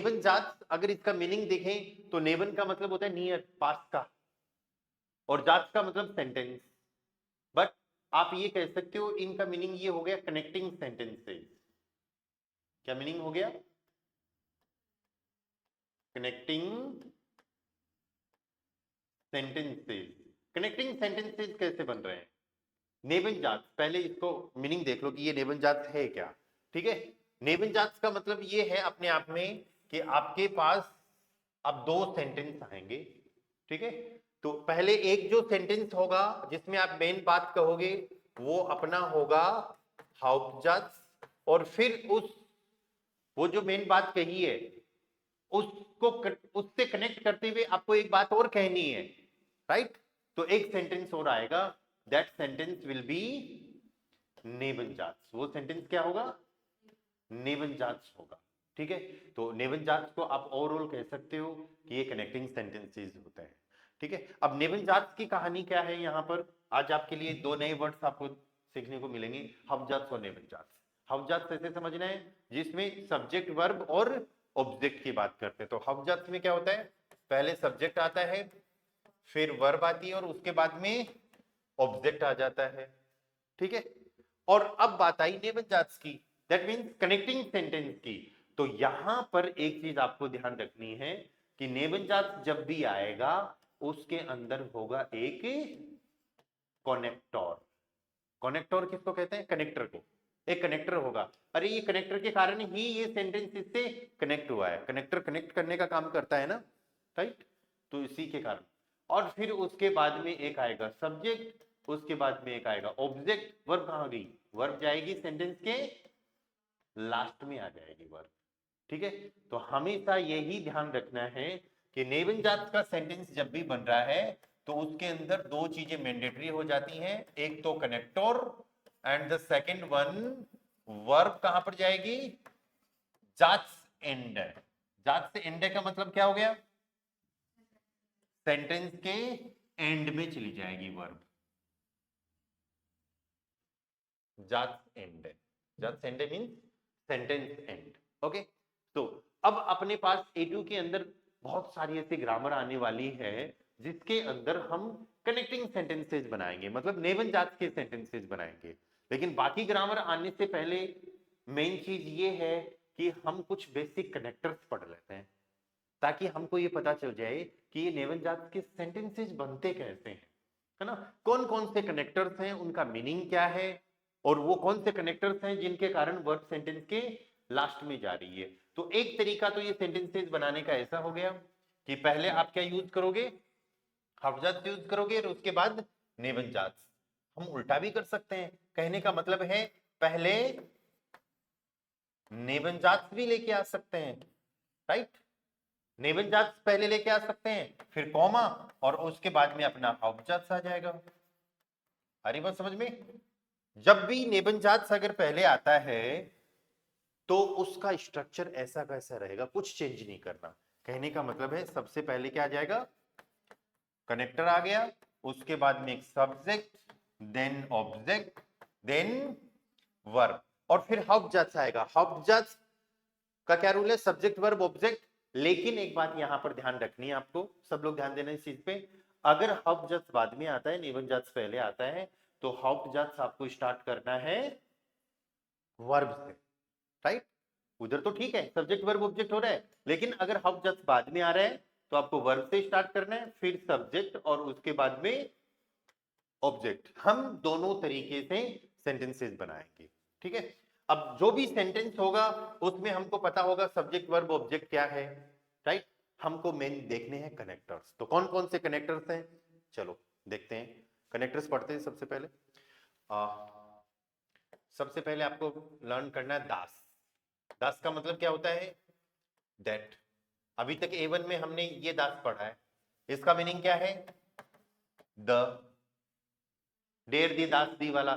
नेबन जात अगर इसका मीनिंग देखें तो नेबन का मतलब होता है नियर, पास का, और जात का मतलब सेंटेंस। बट आप ये कह सकते हो इनका मीनिंग ये हो गया कनेक्टिंग सेंटेंसेस। क्या मीनिंग हो गया? Connecting sentences. कनेक्टिंग सेंटेंसेस कैसे बन रहे हैं? नेबन जात, पहले इसको मीनिंग देख लो कि ये नेबन जात है क्या। ठीक है, नेबन जात का मतलब ये है अपने आप में कि आपके पास अब दो सेंटेंस आएंगे। ठीक है, तो पहले एक जो सेंटेंस होगा जिसमें आप मेन बात कहोगे वो अपना होगा हाउपजात, और फिर वो जो मेन बात कही है उसको उससे कनेक्ट करते हुए आपको एक बात और कहनी है, राइट? तो एक सेंटेंस और आएगा, दैट सेंटेंस विल बी नेबन जात। वो सेंटेंस क्या होगा? नेबन जात होगा। ठीक है, तो नेबन जात को आप ओवरऑल कह सकते हो कि ये कनेक्टिंग सेंटेंसेस होते हैं। ठीक है, अब नेबन जात की कहानी क्या है? यहाँ पर आज आपके लिए दो नए वर्ड्स आपको सीखने को मिलेंगे, हवजात और नेबन जात। हवजात कैसे समझना है? जिसमें सब्जेक्ट वर्ब और ऑब्जेक्ट की बात करते हैं। तो हवजात में क्या होता है? पहले सब्जेक्ट आता है, फिर वर्ब आती है, और उसके बाद में ऑब्जेक्ट आ जाता है। ठीक है, और अब बात आई नेबन जात की, दैट मींस कनेक्टिंग सेंटेंस की। तो यहां पर एक चीज आपको ध्यान रखनी है कि नेबन जात जब भी आएगा उसके अंदर होगा एक कनेक्टर। कनेक्टर किसको कहते हैं? कनेक्टर को। एक कनेक्टर होगा। अरे ये कनेक्टर के कारण ही ये सेंटेंस इससे कनेक्ट हुआ है। कनेक्टर कनेक्ट करने का काम करता है ना, राइट? तो इसी के कारण। और फिर उसके बाद में एक आएगा सब्जेक्ट, उसके बाद में एक आएगा ऑब्जेक्ट। वर्ब कहां गई? वर्ब जाएगी सेंटेंस के लास्ट में आ जाएगी वर्ब। ठीक है, तो हमेशा यही ध्यान रखना है कि नेबन जात का सेंटेंस जब भी बन रहा है तो उसके अंदर दो चीजें मैंडेटरी हो जाती हैं, एक तो connector and the second one verb कहां पर जाएगी? जात एंड। जात से एंड का मतलब क्या हो गया? सेंटेंस के एंड में चली जाएगी वर्ब। जात एंड, जात and means sentence and. Okay, तो अब अपने पास A2 के अंदर बहुत सारी ऐसी ग्रामर आने वाली है जिसके अंदर हम कनेक्टिंग सेंटेंसेस बनाएंगे, मतलब नेबन जात के सेंटेंसेस बनाएंगे। लेकिन बाकी ग्रामर आने से पहले मेन चीज ये है कि हम कुछ बेसिक कनेक्टर्स पढ़ लेते हैं ताकि हमको ये पता चल जाए कि ये नेबन जात के सेंटेंसेस बनते कैसे हैं, है ना? कौन कौन से कनेक्टर्स हैं, उनका मीनिंग क्या है, और वो कौन से कनेक्टर्स हैं जिनके कारण वर्ब सेंटेंस के लास्ट में जा रही है। तो एक तरीका तो ये सेंटेंसेस बनाने का ऐसा हो गया कि पहले आप क्या यूज करोगे? हवजात यूज करोगे, और उसके बाद नेबन जात। हम उल्टा भी कर सकते हैं, कहने का मतलब है पहले नेबन जात भी लेके आ सकते हैं, राइट? नेबन जात पहले लेके आ सकते हैं, फिर कॉमा, और उसके बाद में अपना हवजात आ जाएगा। अरे बात समझ में? जब भी नेबन जात अगर पहले आता है तो उसका स्ट्रक्चर ऐसा कैसा रहेगा, कुछ चेंज नहीं करना। कहने का मतलब है सबसे पहले क्या आ जाएगा? कनेक्टर आ गया, उसके बाद में एक subject, then object, then verb, और फिर हवजात आएगा। हवजात का क्या रूल है? Subject verb object. लेकिन एक बात यहां पर ध्यान रखनी है आपको, सब लोग ध्यान देना इस चीज पे। अगर हवजात बाद में आता है, नेबन जात पहले आता है, तो हवजात आपको स्टार्ट करना है वर्ब से, राइट? उधर तो ठीक है, सब्जेक्ट वर्ब ऑब्जेक्ट हो रहा है, लेकिन अगर हवजात बाद में आ रहा है तो आपको वर्ब से स्टार्ट करना है, फिर सब्जेक्ट, और उसके बाद में ऑब्जेक्ट। हम दोनों तरीके से सेंटेंसेस बनाएंगे। ठीक है, अब जो भी सेंटेंस होगा उसमें हमको पता होगा सब्जेक्ट वर्ब ऑब्जेक्ट क्या है, राइट? हमको मेन देखने हैं कनेक्टर्स। तो कौन कौन से कनेक्टर्स हैं, चलो देखते हैं। कनेक्टर्स पढ़ते हैं सबसे पहले। सबसे पहले आपको लर्न करना है दास। दास का मतलब क्या होता है? दैट। अभी तक A1 में हमने ये दास पढ़ा है, इसका मीनिंग क्या है? द, डेर दी दास दी वाला,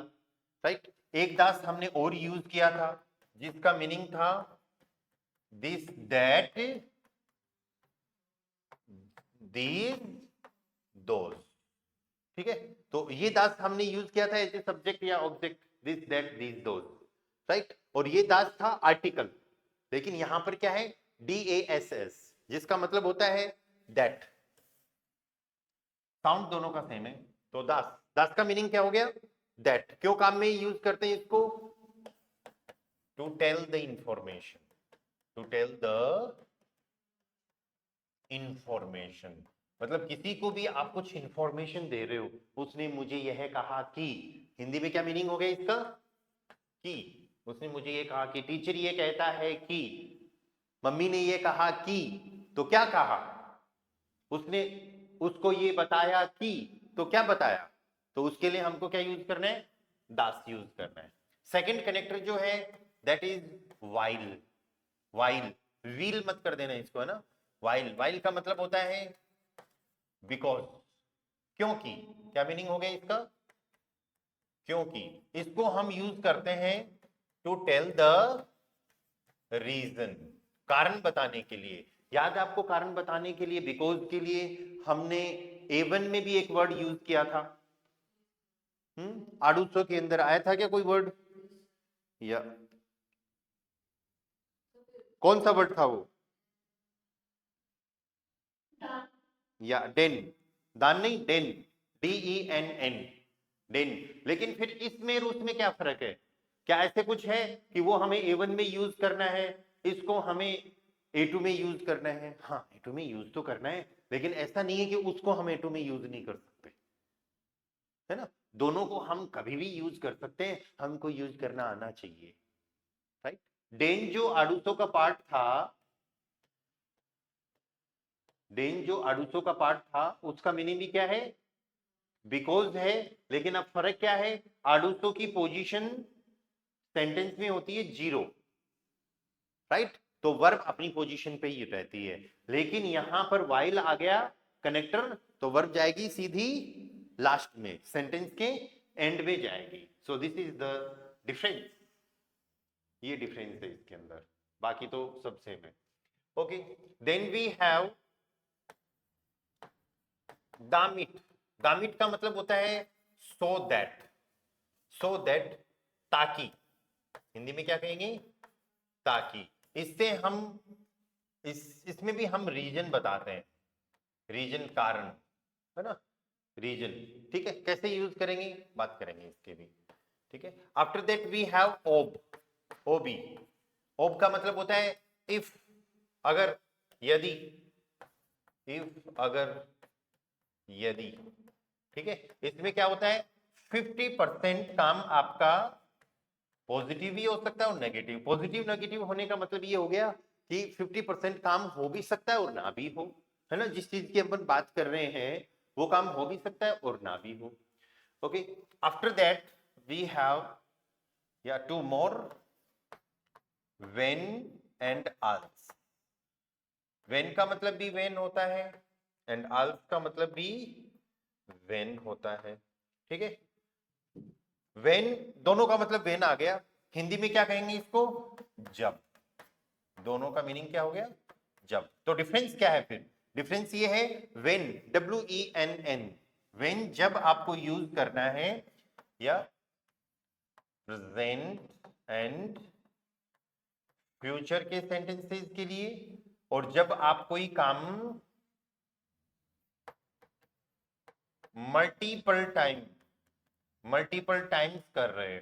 राइट? एक दास हमने और यूज किया था जिसका मीनिंग था दिस, दैट, दीज, दोज। ठीक है, तो ये दास हमने यूज किया था एज ए सब्जेक्ट या object, this, that, these, those, right? और ये दास था आर्टिकल। लेकिन यहां पर क्या है? DASS, जिसका मतलब होता है दैट। साउंड दोनों का सेम है, तो दास का मीनिंग क्या हो गया? दैट। क्यों काम में यूज करते हैं इसको? To tell the information, to tell the information. मतलब किसी को भी आप कुछ इंफॉर्मेशन दे रहे हो, उसने मुझे यह कहा कि, हिंदी में क्या मीनिंग हो गया इसका? कि। उसने मुझे ये कहा कि, टीचर ये कहता है कि, मम्मी ने ये कहा कि, तो क्या कहा? उसने उसको ये बताया कि, तो क्या बताया? तो उसके लिए हमको क्या यूज करना है? दास यूज करना है। सेकंड कनेक्टर जो है that is while. While, wheel मत कर देना इसको, है ना। वाइल, वाइल का मतलब होता है बिकॉज, क्योंकि। क्या मीनिंग हो गया इसका? क्योंकि। इसको हम यूज करते हैं टू टेल द रीजन, कारण बताने के लिए। याद है आपको, कारण बताने के लिए, बिकॉज के लिए हमने A1 में भी एक वर्ड यूज किया था। आडूसो के अंदर आया था क्या कोई वर्ड? या कौन सा वर्ड था वो? या डेन। दान नहीं, डेन, DENN, डेन। लेकिन फिर इसमें और उसमें क्या फर्क है? क्या ऐसे कुछ है कि वो हमें A1 में यूज करना है, इसको हमें A2 में यूज करना है? हाँ, A2 में यूज तो करना है, लेकिन ऐसा नहीं है कि उसको हम A2 में यूज नहीं कर सकते, है ना। दोनों को हम कभी भी यूज कर सकते हैं, हमको यूज करना आना चाहिए, राइट। डेन जो आडूसो का पार्ट था, डेन जो आडूसो का पार्ट था, उसका मीनिंग भी क्या है? बिकॉज है। लेकिन अब फर्क क्या है? आडूसो की पोजीशन सेंटेंस में होती है 0, राइट। तो वर्ब अपनी पोजीशन पे ही रहती है, लेकिन यहां पर वाइल आ गया कनेक्टर, तो वर्ब जाएगी सीधी लास्ट में, सेंटेंस के एंड में जाएगी। So this is the difference. ये डिफरेंस है इसके अंदर, बाकी तो सब सेम है। ओके, देन वी हैव दामिट। दामिट का मतलब होता है सो दैट। सो दैट, ताकि। हिंदी में क्या कहेंगे? ताकि। इससे हम इसमें भी हम रीजन बताते हैं, रीजन कारण, है ना, रीजन। ठीक है, कैसे यूज करेंगे बात करेंगे इसके भी। ठीक है, आफ्टर दैट वी हैव ओब। ओबी। ओब का मतलब होता है इफ, अगर, यदि। इफ, अगर, यदि। ठीक है, इसमें क्या होता है? 50% काम आपका पॉजिटिव भी हो सकता है और नेगेटिव। पॉजिटिव नेगेटिव होने का मतलब ये हो गया कि 50% काम हो भी सकता है और ना भी हो, है ना। जिस चीज की अपन बात कर रहे हैं वो काम हो भी सकता है और ना भी हो। Okay, after that we have या टू मोर, व्हेन एंड आल्स। व्हेन का मतलब भी व्हेन होता है, एंड आल्स का मतलब भी व्हेन होता है। ठीक है, व्हेन दोनों का मतलब व्हेन आ गया। हिंदी में क्या कहेंगे इसको? जब। दोनों का मीनिंग क्या हो गया? जब। तो डिफरेंस क्या है फिर? डिफरेंस ये है व्हेन, WENN, व्हेन जब आपको यूज करना है, या प्रेजेंट एंड फ्यूचर के सेंटेंसेस के लिए, और जब आप कोई काम मल्टीपल टाइम्स कर रहे हो,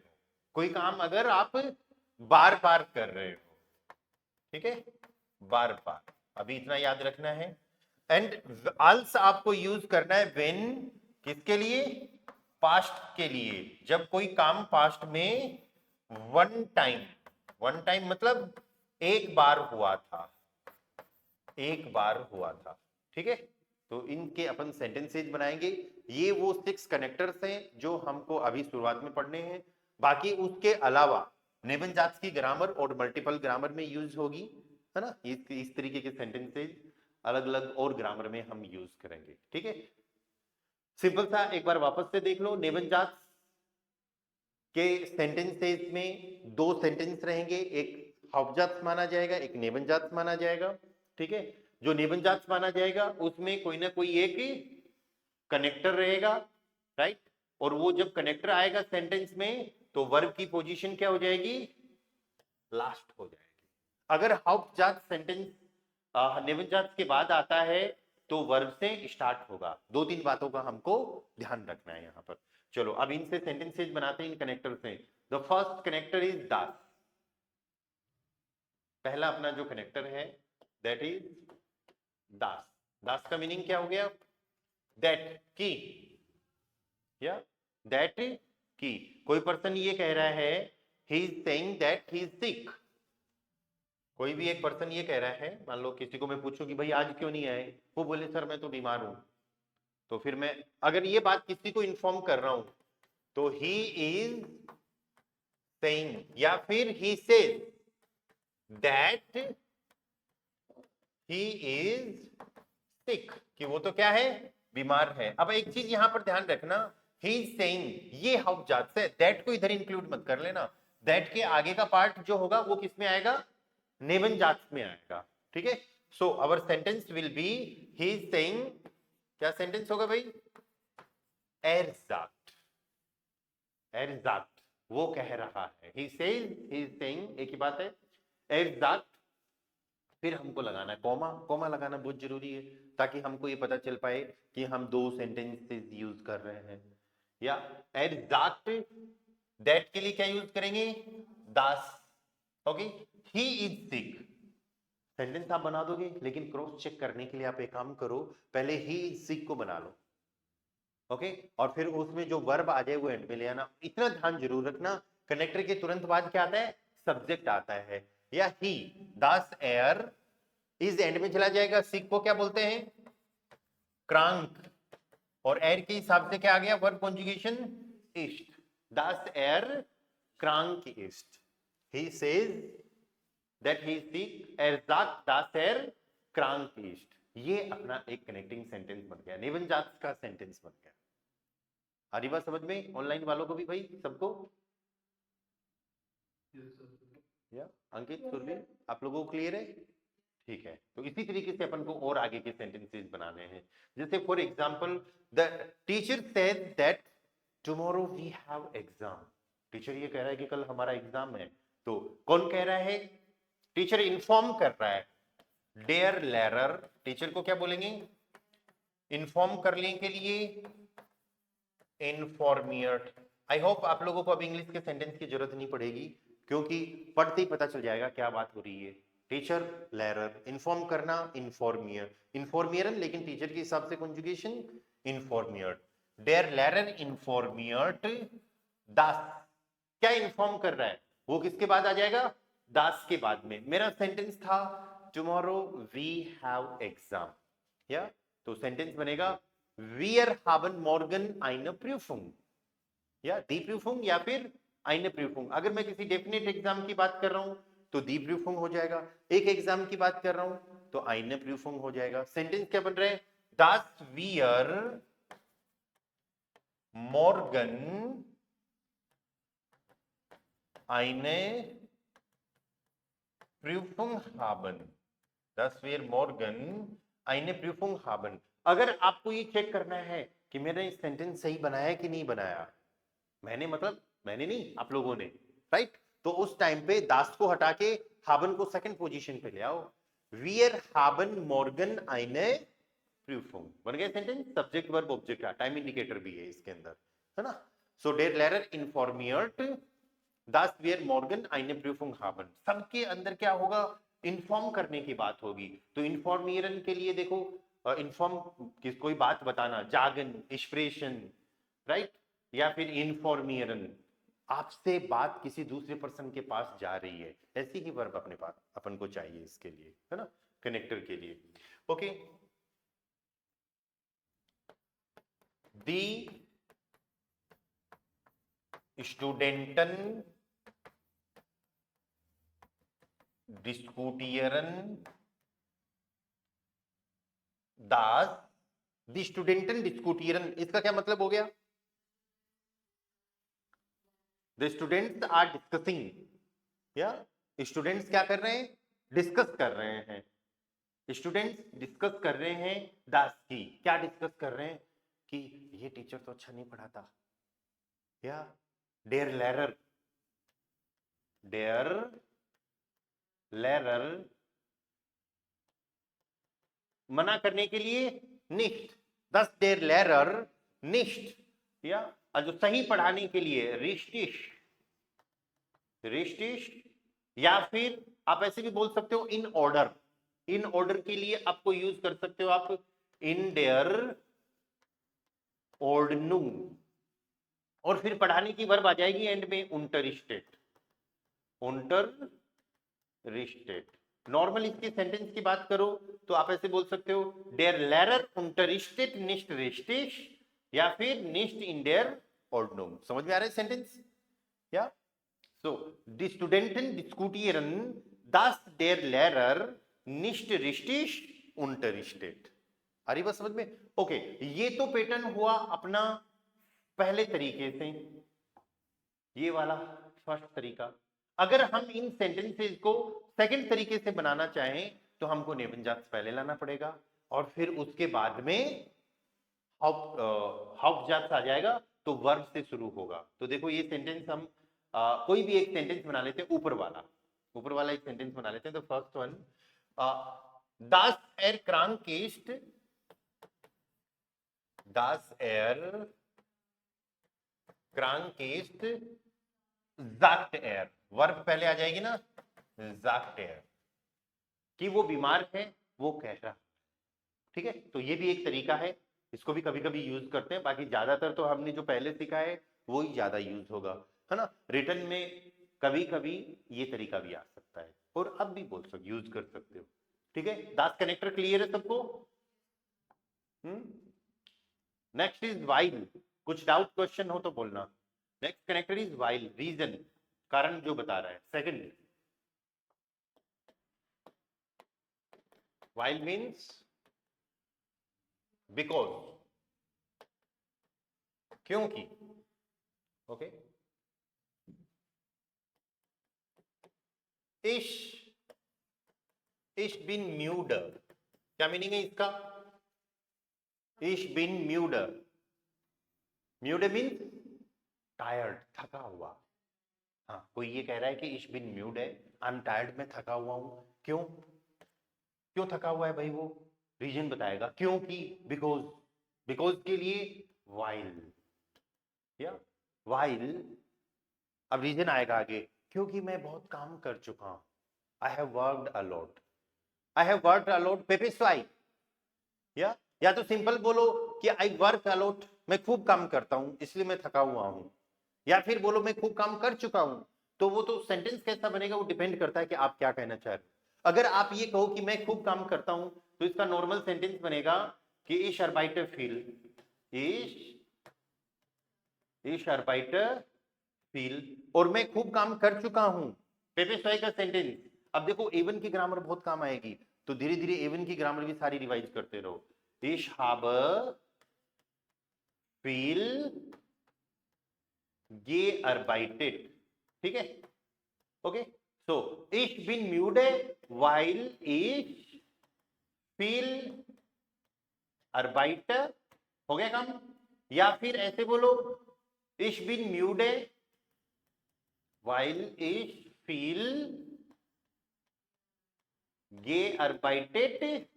कोई काम अगर आप बार बार कर रहे हो, ठीक है, बार बार, अभी इतना याद रखना है। एंड अल्स आपको यूज करना है व्हेन, किसके लिए? पास्ट के लिए, जब कोई काम पास्ट में वन टाइम, वन टाइम मतलब एक बार हुआ था, एक बार हुआ था। ठीक है, तो इनके अपन सेंटेंसेज बनाएंगे। ये वो 6 कनेक्टर्स हैं जो हमको अभी शुरुआत में पढ़ने हैं। बाकी उसके अलावा नेबन जाट्स की ग्रामर और मल्टीपल ग्रामर में यूज होगी, है ना। इस तरीके के सेंटेंसेज अलग अलग और ग्रामर में हम यूज करेंगे। ठीक है, सिंपल सा एक बार वापस से देख लो। नेबन जाट्स के सेंटेंसेज में 2 सेंटेंस रहेंगे, एक हाउपजात माना जाएगा, एक नेबन जाट्स माना जाएगा। ठीक है, जो नेबन जाट्स माना जाएगा उसमें कोई ना कोई एक कनेक्टर रहेगा, राइट। और वो जब कनेक्टर आएगा सेंटेंस में, तो वर्ब की पोजीशन क्या हो जाएगी? लास्ट हो जाएगी। अगर हाउपजात सेंटेंस नेवन जांच के बाद आता है तो वर्ब से स्टार्ट होगा। 2-3 बातों का हमको ध्यान रखना है यहाँ पर। चलो अब इनसे सेंटेंसेज बनाते हैं इन कनेक्टर से। द फर्स्ट कनेक्टर इज दास। पहला अपना जो कनेक्टर है दैट इज दास। दास का मीनिंग क्या हो गया? दैट की, या दैट की। कोई पर्सन ये कह रहा है ही is saying that he is सिक। कोई भी एक पर्सन ये कह रहा है, मान लो किसी को मैं पूछूं कि भाई आज क्यों नहीं आए, वो बोले सर मैं तो बीमार हूं। तो फिर मैं अगर ये बात किसी को इन्फॉर्म कर रहा हूं तो ही इज सेइंग, या फिर ही सेज दैट ही इज सिक, कि वो तो क्या है, बीमार है। अब एक चीज यहां पर ध्यान रखना, ही इज सेइंग ये हाउ जात से, दैट को इधर इंक्लूड मत कर लेना। दैट के आगे का पार्ट जो होगा वो किस में आएगा? नेवन जात में आएगा। ठीक है, so our sentence will be he is saying, क्या सेंटेंस होगा भाई? एरजाक्ट, एरजाक्ट वो कह रहा है। He says, he is saying एक ही बात है, एरजाक्ट। फिर हमको लगाना है कॉमा। कॉमा लगाना बहुत जरूरी है ताकि हमको ये पता चल पाए कि हम दो सेंटेंसेस यूज कर रहे हैं। या एग्जैक्ट दैट के लिए क्या यूज करेंगे? दास। Okay, he is sick. Sentence आप बना दोगे, लेकिन क्रॉस चेक करने के लिए आप एक काम करो, पहले ही इज सिक को बना लो। ओके, और फिर उसमें जो वर्ब आ जाए वो एंड में ले आना। इतना ध्यान जरूर रखना, कनेक्टर के तुरंत बाद क्या आता है? सब्जेक्ट आता है। या ही, दास एयर इज एंड में चला जाएगा। सिक को क्या बोलते हैं? क्रांक। और एयर के हिसाब से क्या आ गया? वर्ब कॉन्जुगेशन इस्ट। दास एयर क्रांक इस्ट। He says that he is sick, एरजाक दास एयर क्रांक इस्ट। ये अपना एक कनेक्टिंग सेंटेंस बन गया, नेवन जात का सेंटेंस बन गया। आ रही बात समझ में? ऑनलाइन वालों को भी भाई, सबको? या अंकित, सुरभि, आप लोगों को क्लियर है? ठीक है, तो इसी तरीके से अपन को और आगे के सेंटेंसेस बनाने हैं। जैसे for example, the teacher said that tomorrow we have exam. Teacher ये कह रहा है कि कल हमारा एग्जाम है। तो कौन कह रहा है? टीचर इन्फॉर्म कर रहा है। डेयर लेरर, टीचर को क्या बोलेंगे? इन्फॉर्म करने के लिए इन्फॉर्मियर। आई होप आप लोगों को अब इंग्लिश के सेंटेंस की जरूरत नहीं पड़ेगी, क्योंकि पढ़ते ही पता चल जाएगा क्या बात हो रही है। टीचर लेरर, इन्फॉर्म करना इन्फॉर्मियर, इन्फॉर्मियरन, लेकिन टीचर के हिसाब से कंजुगेशन इन्फॉर्मियर। देयर लेरर इन्फॉर्मियर्ड दास। क्या इन्फॉर्म कर रहा है? वो किसके बाद आ जाएगा? दास के बाद में। मेरा सेंटेंस था टुमारो वी हैव एग्जाम, या तो सेंटेंस बनेगा wir haben morgen eine Prüfung, या die Prüfung या फिर eine Prüfung। अगर मैं किसी डेफिनेट एग्जाम की बात कर रहा हूं तो die Prüfung हो जाएगा, एक एग्जाम की बात कर रहा हूं तो eine Prüfung हो जाएगा। सेंटेंस क्या बन रहा है? dass wir morgen eine Prüfung haben, dass wir morgen eine Prüfung haben। अगर आपको ये चेक करना है कि मैंने सेंटेंस सही बनाया कि नहीं बनाया, मैंने मतलब मैंने नहीं, आप लोगों ने, राइट? तो उस टाइम पे दास को हटा के हाबन को सेकंड पोजीशन पे ले आओ। Wir haben morgen eine Prüfung, बन गया सेंटेंस। सब्जेक्ट वर्ब ऑब्जेक्ट का टाइम इंडिकेटर भी है इसके अंदर, है ना? सो डेर लेरर इन्फॉर्मियर्ट दास wir morgen eine Prüfung haben। सबके अंदर क्या होगा? इन्फॉर्म करने की बात होगी। तो इन्फॉर्मियरन के लिए देखो, इन्फॉर्म कोई बात बताना, जागन, एक्सप्रेशन, राइट? या फिर इन्फॉर्मियरन, आपसे बात किसी दूसरे पर्सन के पास जा रही है, ऐसी ही वर्ब अपने पास अपन को चाहिए इसके लिए, है ना? कनेक्टर के लिए। ओके, दी स्टूडेंटन डिस्कूटियरन दास। दी स्टूडेंटन डिस्कूटियरन, इसका क्या मतलब हो गया? द स्टूडेंट्स आर डिस्कसिंग, या स्टूडेंट्स क्या कर रहे हैं? डिस्कस कर रहे हैं। स्टूडेंट्स डिस्कस कर रहे हैं दास की। क्या डिस्कस कर रहे हैं? कि ये टीचर तो अच्छा नहीं पढ़ाता, या डेयर लेरर, डेयर लेरर मना करने के लिए nicht, दस देर लेरर nicht, या जो सही पढ़ाने के लिए richtig, richtig, या फिर आप ऐसे भी बोल सकते हो इन ऑर्डर, इन ऑर्डर के लिए आपको यूज कर सकते हो आप इन डेयर ऑर्डनुम, और फिर पढ़ाने की वर्ब आ जाएगी एंड में unterrichtet, unterrichtet। नॉर्मल इसके सेंटेंस की बात करो तो आप ऐसे बोल सकते हो der Lehrer unterrichtet nicht richtig, या फिर nicht in der Ordnung। समझ में आ रहा है सेंटेंस? या so die Studenten diskutieren, dass der Lehrer nicht richtig unterrichtet। आ रही बात समझ में? ओके, ये तो पैटर्न हुआ अपना पहले तरीके से, ये वाला फर्स्ट तरीका। अगर हम इन सेंटेंसेस को सेकंड तरीके से बनाना चाहें तो हमको नेबनजात्स पहले लाना पड़ेगा और फिर उसके बाद में हाउफजात्स आ जाएगा, तो वर्ब से शुरू होगा। तो देखो ये सेंटेंस हम कोई भी एक सेंटेंस बना लेते हैं, ऊपर वाला एक सेंटेंस बना लेते हैं। तो first one, das krank ist, das krank ist, sagt verb पहले आ जाएगी ना, sagt कि वो बीमार है, वो कह रहा। ठीक है, तो ये भी एक तरीका है, इसको भी कभी कभी यूज करते हैं, बाकी ज्यादातर तो हमने जो पहले सीखा है वो ही ज्यादा यूज होगा, है ना। रिटर्न में कभी कभी ये तरीका भी आ सकता है, और अब भी बोल सकते, यूज कर सकते हो। ठीक है, दास कनेक्टर क्लियर है सबको? Next is while. कुछ डाउट क्वेश्चन हो तो बोलना। Next connector is while, reason, कारण जो बता रहा है। सेकंड, वाइल मीन्स बिकॉज, क्योंकि। ओके, इश बिन म्यूड, क्या मीनिंग है इसका? इश बिन म्यूड, म्यूड मीन्स टायर्ड, थका हुआ। हाँ, कोई ये कह रहा है कि इश बिन म्यूड है, आई एम टायर्ड, मैं थका हुआ हूं। क्यों क्यों थका हुआ है भाई? वो रीजन बताएगा, क्योंकि, बिकॉज, बिकॉज के लिए वाइल, या वाइल। अब रीजन आएगा आगे, क्योंकि मैं बहुत काम कर चुका हूं, I have worked a lot, I have worked a lot पेपिस्वाई। या तो सिंपल बोलो कि आई वर्क अ लॉट, मैं खूब काम करता हूं इसलिए मैं थका हुआ हूं, या फिर बोलो मैं खूब काम कर चुका हूं। तो वो तो सेंटेंस कैसा बनेगा वो डिपेंड करता है कि आप क्या कहना चाह रहे हो। अगर आप ये कहो कि मैं खूब काम करता हूं तो इसका नॉर्मल सेंटेंस बनेगा कि ich arbeite viel, ich arbeite viel, और मैं खूब काम कर चुका हूं, पेपिस्वाई का सेंटेंस। अब देखो A1 की ग्रामर बहुत काम आएगी, तो धीरे धीरे A1 की ग्रामर भी सारी रिवाइज करते रहो। ich habe viel gearbeitet, ठीक है। ओके, सो ich bin müde weil ich viel arbeite, हो गया काम। या फिर ऐसे बोलो ich bin müde weil ich viel gearbeitet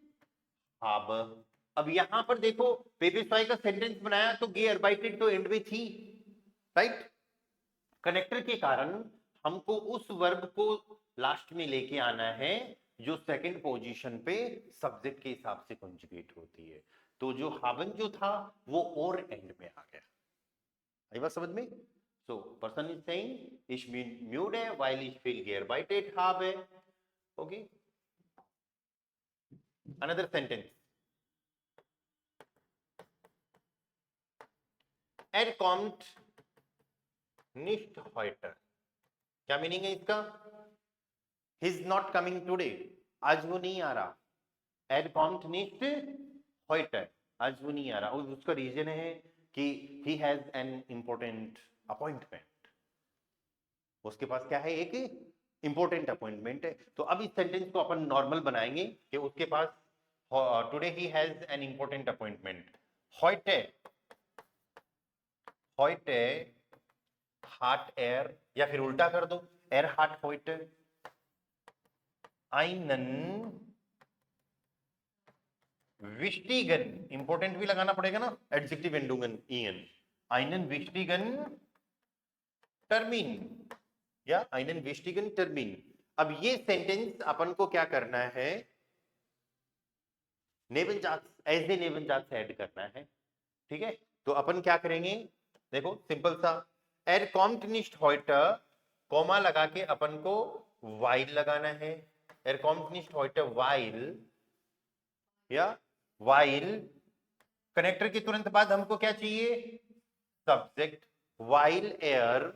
habe। अब यहां पर देखो पेपिस्वाई का सेंटेंस बनाया तो gearbeitet तो एंड में थी, राइट। कनेक्टर के कारण हमको उस वर्ब को लास्ट में लेके आना है जो सेकंड पोजीशन पे सब्जेक्ट के हिसाब से कंजुगेट होती है। तो जो हावन जो था वो और एंड में आ गया। आई बात समझ में? So person is saying ich bin müde weil ich viel gearbeitet habe। Okay, another sentence, er kommt nicht heute, क्या मीनिंग है इसका? he is not coming today, आज वो नहीं आ रहा। er kommt nicht heute, आज वो नहीं आ रहा, और उसका रीजन है कि he has an important appointment, उसके पास क्या है? एक इंपॉर्टेंट अपॉइंटमेंट है। तो अब इस सेंटेंस को अपन नॉर्मल बनाएंगे कि उसके पास today he has an important appointment. heute, heute hat er, या फिर उल्टा कर दो, er hat heute einen विस्टिगन, इंपॉर्टेंट भी लगाना पड़ेगा ना, एडजेक्टिव एंडुगन ईएन, einen wichtigen टर्मिन या einen wichtigen टर्मिन। अब ये सेंटेंस अपन को क्या करना है, नेबनजात, एज ए नेबनजात से ऐड करना है, ठीक है। तो अपन क्या करेंगे, देखो सिंपल सा, er kommt nicht heute, comma लगा के अपन को while लगाना है, er kommt nicht heute while, या while कनेक्टर के तुरंत बाद हमको क्या चाहिए, subject, while er,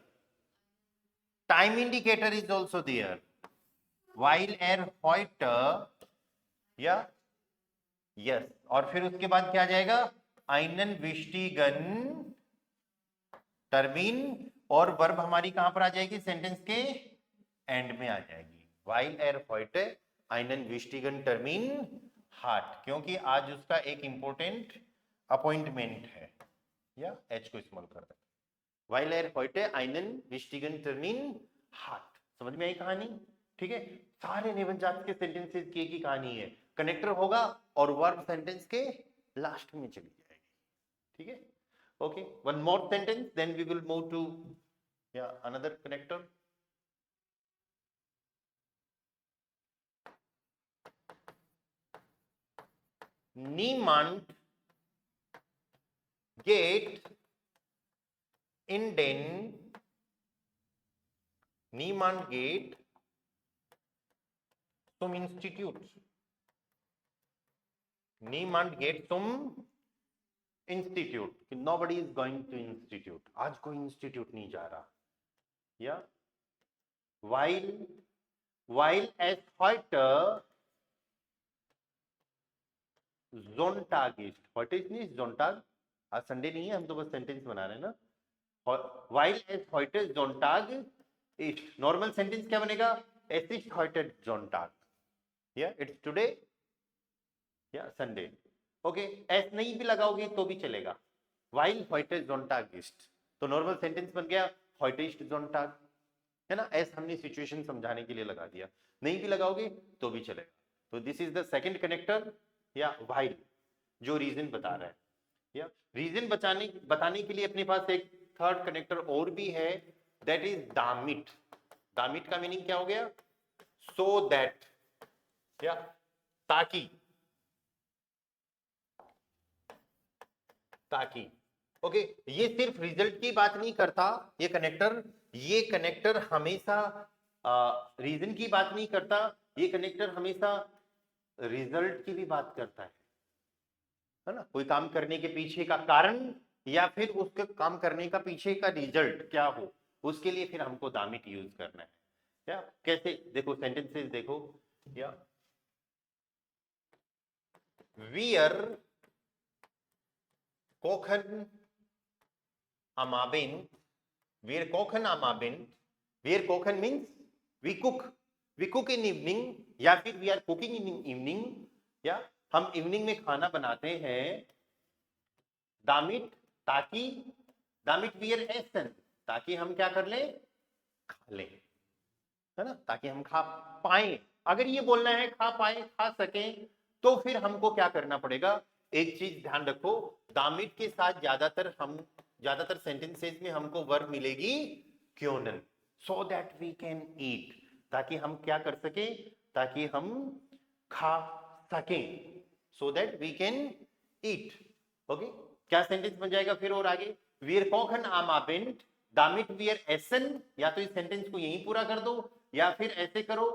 time indicator is also there, while er heute, या यस, और फिर उसके बाद क्या आ जाएगा, einen wichtigen टर्मिन, और वर्ब हमारी कहां पर आ जाएगी, सेंटेंस के एंड में आ जाएगी, while er heute einen wichtigen टर्मिन hat, क्योंकि आज उसका एक इंपॉर्टेंट अपॉइंटमेंट है, या एच को इस्तेमाल कर दे, while er heute einen wichtigen टर्मिन hat। समझ में आई कहानी, ठीक है। सारे नेबनजात के सेंटेंसेस की एक ही कहानी है, कनेक्टर होगा और वर्ब सेंटेंस के लास्ट में चली जाएगी, ठीक है। Okay, one more sentence then we will move to या another connector. niemand geht in den, niemand geht zum Institut, niemand geht zum Institute, nobody is going to institute, आज कोई institute नहीं जा रहा, या while es heute Sonntag ist, heute ist nicht Sonntag, आज Sunday नहीं है, हम तो बस सेंटेंस बना रहे हैं ना, while es heute Sonntag ist, normal sentence क्या बनेगा, es ist heute Sonntag, या it's today, या संडे, ओके। एस नहीं भी लगाओगे तो भी चलेगा, while heute Sonntag ist, तो नॉर्मल सेंटेंस बन गया heute ist Sonntag, है ना। एस हमने सिचुएशन समझाने के लिए लगा दिया, नहीं भी लगाओगे तो भी चलेगा। तो this is the second connector, या while, जो रीजन बता रहा है, या रीजन बताने के लिए अपने पास एक थर्ड कनेक्टर और भी है, दैट इज damit। damit का मीनिंग क्या हो गया, so that, या ताकि, ताकि, ओके। ये सिर्फ रिजल्ट की बात नहीं करता ये कनेक्टर हमेशा रीजन की बात नहीं करता, ये कनेक्टर हमेशा रिजल्ट की भी बात करता है ना। कोई काम करने के पीछे का कारण या फिर उसके काम करने का पीछे का रिजल्ट क्या हो, उसके लिए फिर हमको damit यूज करना है, या कैसे, देखो सेंटेंसेस देखो, या wir kochen am Abend, wir kochen am Abend, wir kochen means we cook in evening, या फिर we are cooking in evening, या हम इवनिंग में खाना बनाते हैं, damit, ताकि, damit wir essen, ताकि हम क्या कर लें, खा लें, है ना, ताकि हम खा पाए। अगर ये बोलना है खा पाए, खा सकें, तो फिर हमको क्या करना पड़ेगा, एक चीज ध्यान रखो, damit के साथ ज्यादातर सेंटेंसेस में हमको वर्ब मिलेगी क्योनन, so that we can eat, ताकि हम क्या कर सके, ताकि हम खा सकें, so that we can eat, okay. क्या सेंटेंस बन जाएगा फिर और आगे, wir kochen am Abend, damit wir essen, या तो इस सेंटेंस को यहीं पूरा कर दो, या फिर ऐसे करो,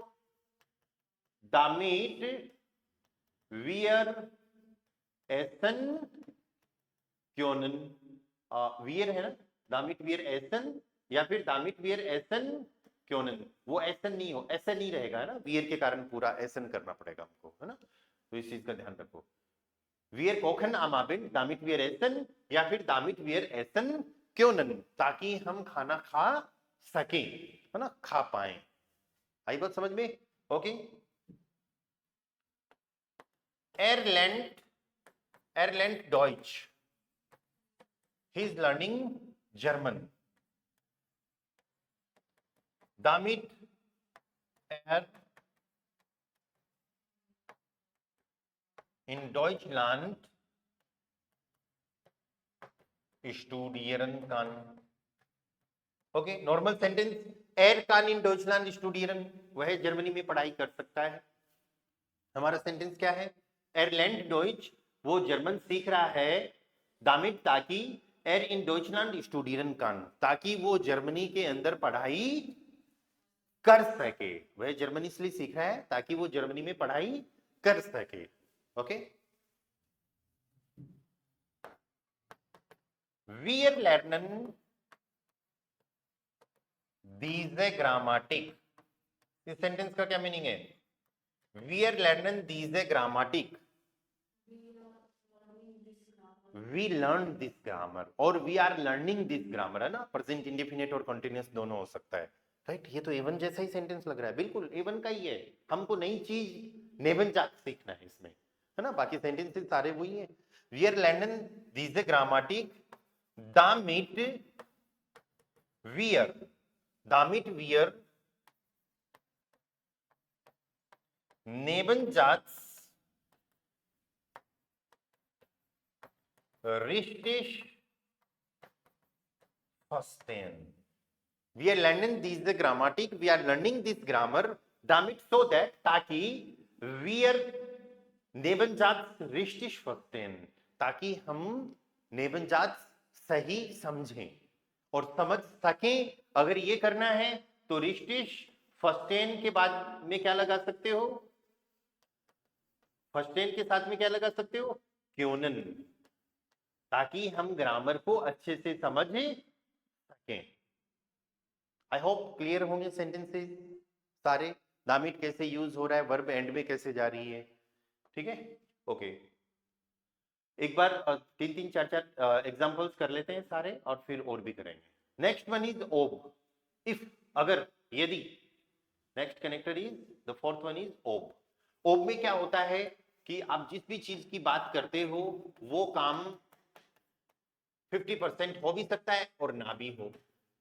damit wir essen können, wir है ना, damit wir essen, या फिर damit wir essen können, वो एसन नहीं हो, ऐसा नहीं रहेगा, है ना, wir के कारण पूरा एसन करना पड़ेगा हमको, है ना। तो इस चीज का ध्यान रखो, wir kochen am Abend, damit wir essen, या फिर damit wir essen können, ताकि हम खाना खा सकें, है ना, खा पाए। आई बात समझ में, okay. Er lernt Deutsch, he is learning German, damit er in Deutschland studieren kann. Okay, normal sentence, er kann in Deutschland studieren, वह जर्मनी में पढ़ाई कर सकता है। हमारा सेंटेंस क्या है? er lernt Deutsch, वो जर्मन सीख रहा है, damit ताकि er in Deutschland studieren kann, ताकि वो जर्मनी के अंदर पढ़ाई कर सके। वह जर्मनी इसलिए सीख रहा है ताकि वो जर्मनी में पढ़ाई कर सके। Okay, wir lernen diese Grammatik, इस सेंटेंस का क्या मीनिंग है? wir lernen diese Grammatik, we learn this grammar और we are learning this grammar, है ना? प्रेजेंट इंडेफिनिट और कंटिन्यूअस दोनों हो सकता है, राइट? ये तो A1 जैसा ही सेंटेंस लग रहा है, बिल्कुल A1 का ही है। हमको नई चीज नेबनजात सीखना है इसमें, है ना? बाकी सेंटेंसेस सारे वही है। we are learning diese Grammatik damit wir Nebensatz richtig verstehen. We are learning diese Grammatik, we are learning this grammar damit so that ताकि wir Nebensatz richtig verstehen, ताकि हम नेबनजात सही समझें और समझ सकें। अगर ये करना है तो रिश्टिश फर्स्टेन के बाद में क्या लगा सकते हो? फर्स्टेन के साथ में क्या लगा सकते हो? क्योंन, ताकि हम ग्रामर को अच्छे से समझ सकें। आई होप क्लियर होंगे सेंटेंसेस सारे। दामिट कैसे यूज हो रहा है, वर्ब एंड में कैसे जा रही है, ठीक है? ओके, एक बार 3-3 4-4 एग्जांपल्स कर लेते हैं सारे और फिर और भी करेंगे। नेक्स्ट वन इज ओब, इफ, अगर, यदि। Next connector is, the fourth one is ओब। ओब में क्या होता है कि आप जिस भी चीज की बात करते हो वो काम 50% हो भी सकता है और ना भी हो।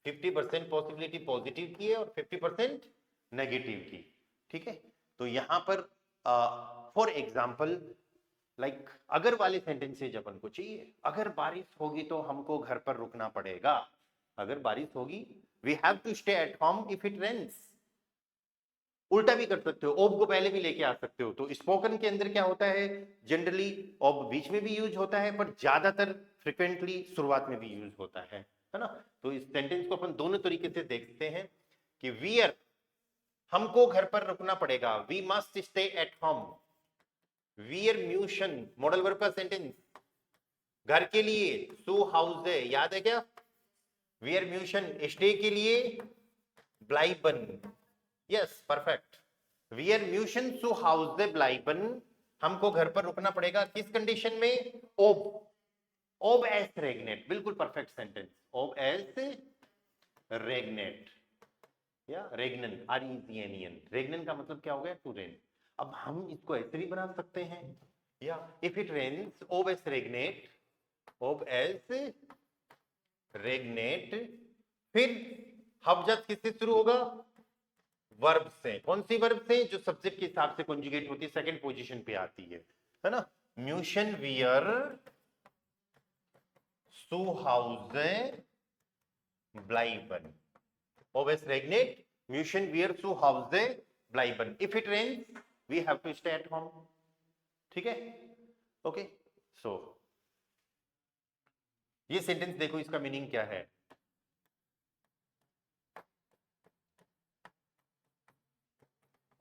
50% पॉसिबिलिटी पॉजिटिव की है और 50% नेगेटिव की, ठीक है? तो यहां पर फॉर एग्जाम्पल लाइक अगर वाले सेंटेंसेज अपन को चाहिए। अगर बारिश होगी तो हमको घर पर रुकना पड़ेगा। अगर बारिश होगी, we have to stay at home if it rains. उल्टा भी कर सकते हो, ओब को पहले भी लेके आ सकते हो। तो स्पोकन के अंदर क्या होता है, जनरली ओब बीच में भी यूज होता है, पर ज्यादातर फ्रिक्वेंटली शुरुआत में भी यूज होता है ना? तो इस सेंटेंस को अपन दोनों तरीके से देखते हैं कि वियर, हमको घर पर रुकना पड़ेगा, we must stay at home. वियर म्यूशन, मॉडल वर्ब का सेंटेंस, घर के लिए सू हाउस है, याद है क्या? वियर म्यूशन, स्टे के लिए ब्लाइबन, यस परफेक्ट। वियर म्यूशन सू हाउस है ब्लाइबन, हमको घर पर रुकना पड़ेगा, किस कंडीशन में? ओब, ओब एस रेगनेट, बिल्कुल परफेक्ट सेंटेंस, ओब एस रेगनेट या रेगनन, आर-ई-जी-एन-ई-एन। रेगनन का मतलब क्या हो गया? To rain. अब हम इसको ऐसे भी बना सकते हैं, या इफ इट रेन्स ओब एस रेगनेट, ओब एस रेगनेट, फिर हवजत किससे शुरू होगा? वर्ब से। कौन सी वर्ब से? जो सब्जेक्ट के हिसाब से कॉन्जुगेट होती है, सेकंड पोजीशन पे आती है ना? म्यूशन वियर सू हाउस ब्लाइबन, ओब एस रेगनेट, म्यूशन वियर सू हाउस ब्लाइबन, if it rains we have to stay at home, ठीक है? ओके, सो ये सेंटेंस देखो, इसका मीनिंग क्या है?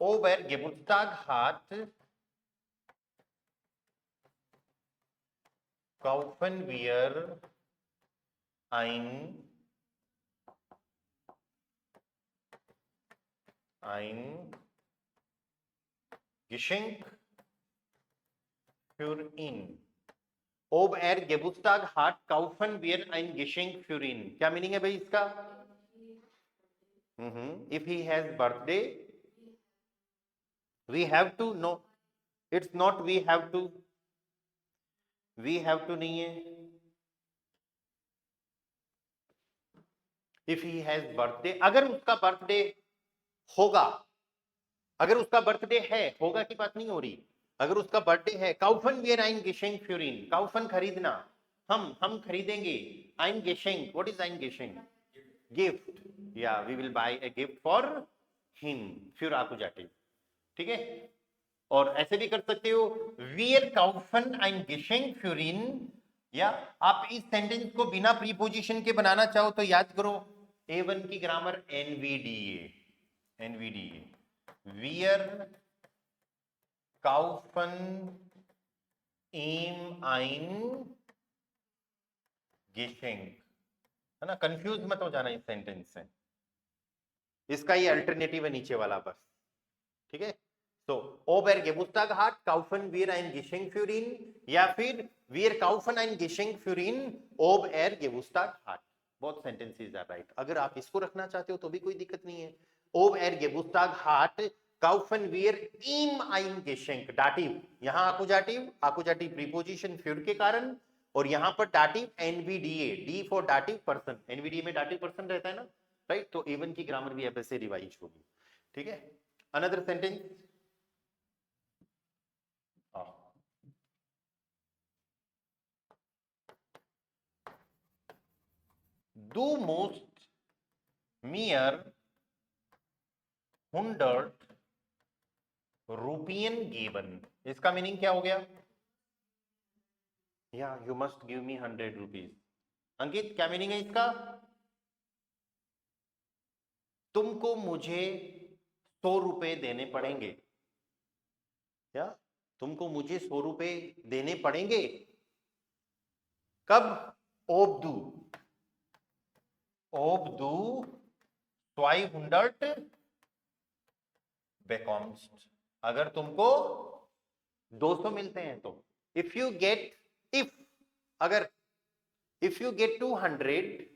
ओबर गेबुर्स्ताग हाथ kaufen wir ein Geschenk für ihn। Ob Geburtstag hat, kaufen wir ein Geschenk für ihn। क्या मीनिंग है भाई इसका? If he has birthday, we have to, no, it's not we have to, we have to नहीं है। If he has birthday, अगर उसका birthday होगा, अगर उसका बर्थडे है, होगा की बात नहीं हो रही, अगर उसका बर्थडे है, काउफन वीर आइन गेशेंग फ्यूरिन, काउफन खरीदना, हम खरीदेंगे, आइन गेशेंग, व्हाट इज आइन गेशेंग? गिफ्ट, या we will buy a gift for him, फ्यूर आकुजाटिव, ठीक है। और ऐसे भी कर सकते हो, वीर काउफन आइन गेशेंग फ्यूरिन, या आप इस सेंटेंस को बिना प्रीपोजिशन के बनाना चाहो तो याद करो A1 की ग्रामर, एनवीडीए, एनवीडीए, वीर काउफन ihm ein Geschenk, है ना, कंफ्यूज मत हो जाना इस सेंटेंस से, इसका ये अल्टरनेटिव है नीचे वाला बस, ठीक है। तो ob er Geburtstag hat, kaufen wir ein Geschenk für ihn, या फिर wir kaufen ein Geschenk für ihn ob er Geburtstag hat, बहुत सेंटेंसेस आर राइट। अगर आप इसको रखना चाहते हो तो भी कोई दिक्कत नहीं है, ob er Geburtstag hat kaufen wir ihm ein Geschenk, दाटिव, यहां आकुजाटिव प्रीपोजिशन फ्यूर के कारण, और यहां पर दाटिव एनवीडीए, डी फॉर दाटिव पर्सन, एनवीडीए में दाटिव पर्सन रहता है ना, राइट। तो एवन की ग्रामर भी ऐसे रिवाइज होगी, ठीक है। Another sentence, du musst mir 100 रुपीन geben, इसका मीनिंग क्या हो गया? या you must give me 100 rupees. Ankit क्या मीनिंग है इसका? तुमको मुझे 100 रुपए देने पड़ेंगे, क्या तुमको मुझे 100 रुपए देने पड़ेंगे? कब? ओब दू 200 bekommst, अगर तुमको 200 मिलते हैं तो, इफ यू गेट, अगर if you get 200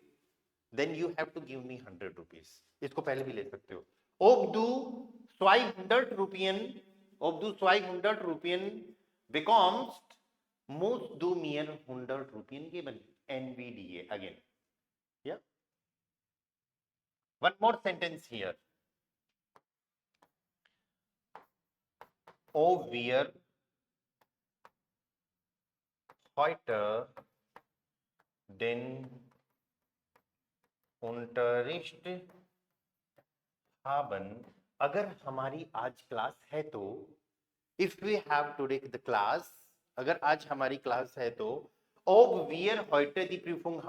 then you have to give me 100 rupees, इसको पहले भी ले सकते हो। ob du 200 रुपien, ob du 200 रुपien bekommst, musst du mir 100 रुपien geben, NVDA again, yeah. One more sentence here, ob wir heute den Unterricht haben, अगर हमारी आज class है तो, if we have today the class, अगर आज हमारी क्लास है तो, ob wir heute die Prüfung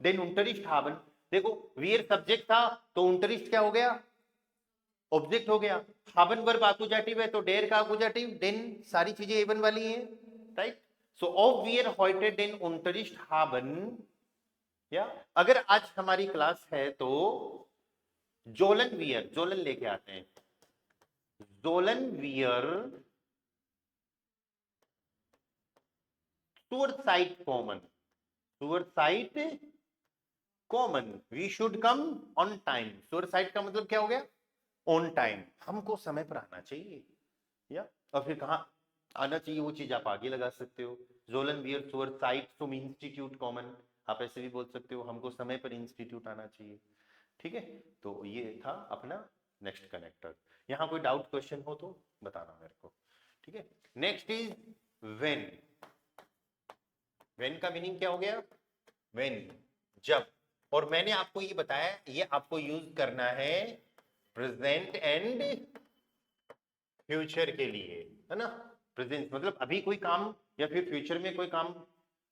den Unterricht haben, देखो wir सब्जेक्ट था तो Unterricht क्या हो गया? ऑब्जेक्ट हो गया। haben वर्ब आकुजाटिव है तो डेर का आकुजाटिव, den सारी चीजें एवन वाली हैं, राइट। सो ob wir heute den Unterricht haben, या अगर आज हमारी क्लास है तो जोलन वियर, जोलन लेके आते हैं, जोलन वियर Zurzeit कॉमन, Zurzeit कॉमन, we should come on time, Zurzeit का मतलब क्या हो गया? ऑन टाइम, हमको समय पर आना चाहिए, या और फिर कहाँ आना चाहिए वो चीज आप आगे लगा सकते हो, जोलन वियर Zurzeit zum Institut कॉमन, आप ऐसे भी बोल सकते हो हमको समय पर इंस्टीट्यूट आना चाहिए, ठीक है। तो ये था अपना नेक्स्ट कनेक्टर। यहाँ कोई डाउट क्वेश्चन हो तो बताना मेरे को, ठीक है। नेक्स्ट इज व्हेन, व्हेन का मीनिंग क्या हो गया? व्हेन, जब, और मैंने आपको ये बताया ये आपको यूज करना है प्रेजेंट एंड फ्यूचर के लिए, है ना। प्रेजेंट मतलब अभी कोई काम, या फिर फ्यूचर में कोई काम,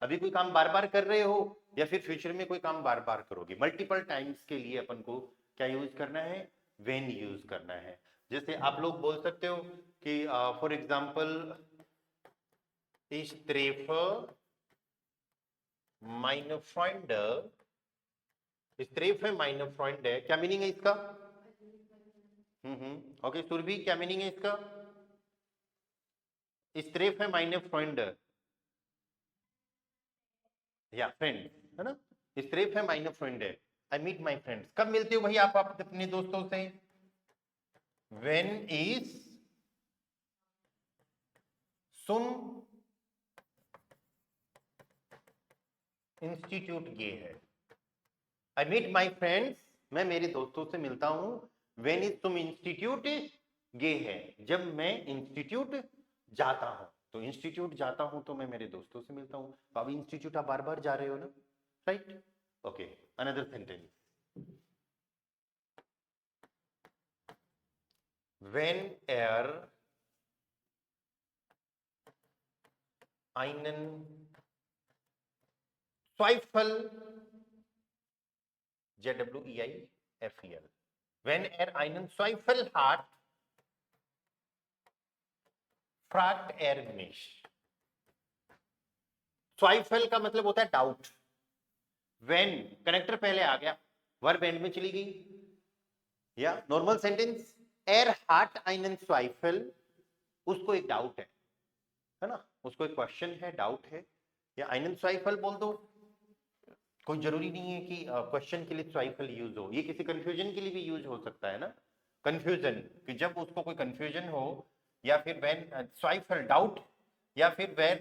अभी कोई काम बार बार कर रहे हो या फिर फ्यूचर में कोई काम बार बार करोगे, मल्टीपल टाइम्स के लिए अपन को क्या यूज करना है? व्हेन यूज करना है। जैसे आप लोग बोल सकते हो कि for example ich treffe meine Freunde, ich treffe meine Freunde, क्या मीनिंग है इसका? ओके सुरभि क्या मीनिंग है इसका? ich treffe meine Freunde, या फ्रेंड, है ना, ich treffe meine Freunde, I meet my friends, कब मिलते हो भाई आप अपने दोस्तों से? when is zum इंस्टीट्यूट गे है, आई मीट माई फ्रेंड्स, मैं मेरे दोस्तों से मिलता हूं, वेन इज तुम इंस्टीट्यूट गे है, जब मैं इंस्टीट्यूट जाता हूं, तो इंस्टीट्यूट जाता हूं तो मैं मेरे दोस्तों से मिलता हूं, तो अभी इंस्टीट्यूट आप बार बार जा रहे हो ना, right. Okay, another sentence, when er einen Zweifel, Zweifel, wenn er einen Zweifel hat, fragt er mich। Zweifel का मतलब होता है डाउट, when कनेक्टर पहले आ गया, वर्ब एंड में चली गई, या normal sentence, er hat einen Zweifel, उसको एक डाउट है ना, उसको एक क्वेश्चन है, डाउट है, या einen Zweifel बोल दो, कोई जरूरी नहीं है कि क्वेश्चन के लिए Zweifel यूज हो, ये किसी कंफ्यूजन के लिए भी यूज हो सकता है ना, कंफ्यूजन, कि जब उसको कोई कंफ्यूजन हो, या फिर when Zweifel डाउट, या फिर when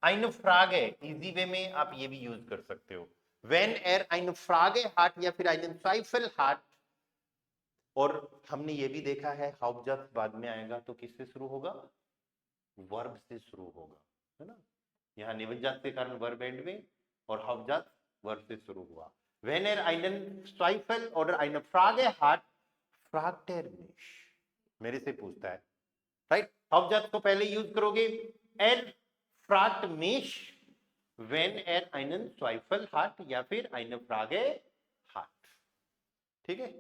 eine Frage, easy way में आप ये भी यूज कर सकते हो, when er eine Frage hat या फिर einen Zweifel hat। और हमने ये भी देखा है Hauptsatz बाद में आएगा तो किससे शुरू होगा, वर्ब से शुरू होगा, है ना, यहाँ नेबनजात के कारण वर्ब एंड में, और Hauptsatz वर्ब से शुरू हुआ। Wenn er einen Zweifel oder eine Frage hat, fragt er mich, मेरे से पूछता है, राइट। Hauptsatz को पहले यूज करोगे, er fragt mich wenn er einen Zweifel hat या फिर eine Frage hat, ठीक है।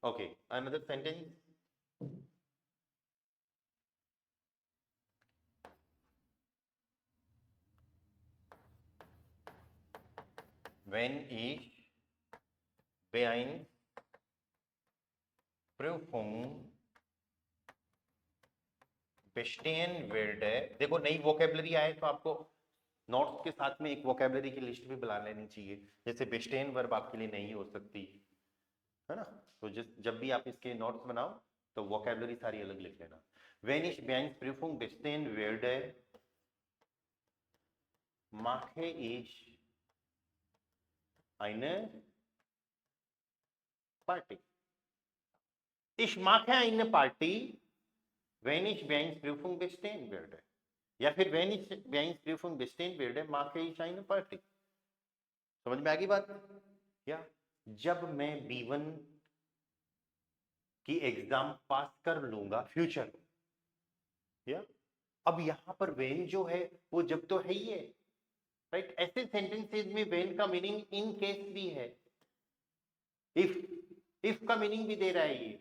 Okay, another sentence, wenn ich Beeinspruchung bestehen werde, देखो नई वोकेबलरी आए तो आपको नोट्स के साथ में एक वोकेबलरी की लिस्ट भी बना लेनी चाहिए, जैसे बेस्टेन वर्ब आपके लिए नहीं हो सकती है ना, तो जब भी आप इसके नोट्स बनाओ तो वोकेबलरी सारी अलग लिख लेना। Wenn ich Beeinspruchung bestehen werde, mache ich eine Party। Ich mache eine Party, wenn ich Beeinspruchung bestehen werde, या फिर wenn ich Beeinspruchung bestehen werde, mache ich eine Party। समझ में आ गई बात, या जब मैं B1 की एग्जाम पास कर लूंगा, फ्यूचर, या अब यहां पर वेन जो है वो जब तो है ही है, राइट। ऐसे सेंटेंसेस में वेन का मीनिंग इन केस भी है, इफ का मीनिंग भी दे रहा है ये,